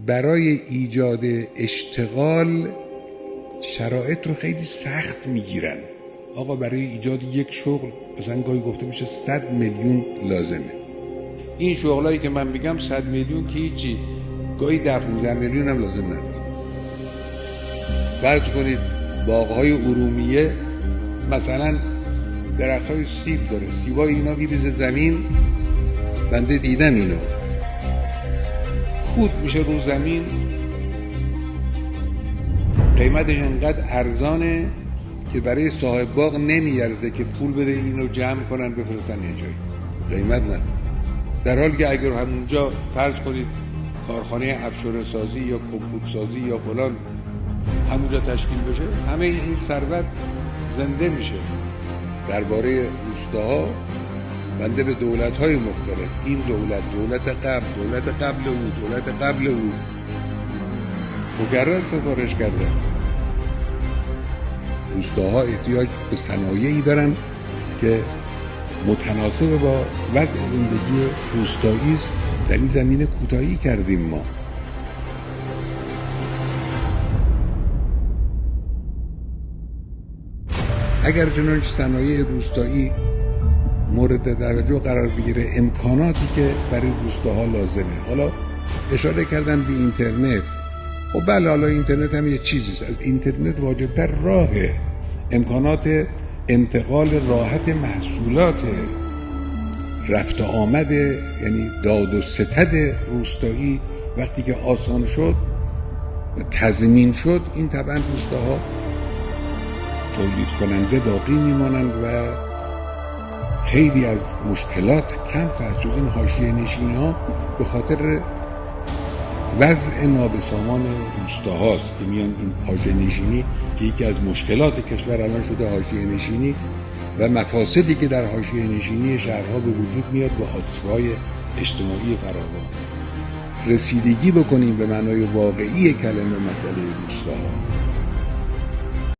برای ایجاد اشتغال شرایط رو خیلی سخت میگیرن. آقا برای ایجاد یک شغل مثلا گاهی گفته میشه 100 میلیون لازمه. این شغلایی که من میگم 100 میلیون که هیچی، گاهی 10-15 میلیون هم لازم نداره. فرض کنید باغ‌های ارومیه مثلا درخت‌های سیب داره، سیبای اینا میریزه زمین، بنده دیدم اینو، خود میشه رو زمین، قیمتش انقدر ارزانه که برای صاحب باغ نمیارزه که پول بده اینو جمع کنن بفرستن یه جایی، قیمت نداره. در حالی که اگر همونجا فرض کنید کارخانه افشوره سازی یا کمپوت سازی یا فلان همونجا تشکیل بشه، همه این ثروت زنده میشه. درباره روستاها بنده به دولت‌های مختلف، این دولت قبل او مکرر سفارش کرده. روستاها احتیاج به صنایعی دارن که متناسب با وضع زندگی روستایی است. در این زمینه کوتاهی کردیم ما. اگر چنانچه صنایع روستایی مورد توجه قرار بگیره، امکاناتی که برای روستاها لازمه، حالا اشاره کردن به اینترنت، خب بله، حالا اینترنت هم یه چیزیست، از اینترنت واجبتر راهه، امکانات انتقال راحت محصولات، رفت آمد، یعنی داد و ستد روستایی وقتی که آسان شد و تضمین شد، این طبعا روستاها تولید کننده باقی میمانند و خیلی از مشکلات کم خواهد شد. این حاشیه نشینی ها به خاطر وضع نابسامان روستاهاست که میان این حاشیه نشینی که یکی از مشکلات کشور الان شده حاشیه نشینی و مفاسدی که در حاشیه نشینی شهرها به وجود میاد و آسیب‌های اجتماعی فراوان. رسیدگی بکنیم به معنای واقعی کلمه مسئله روستاها.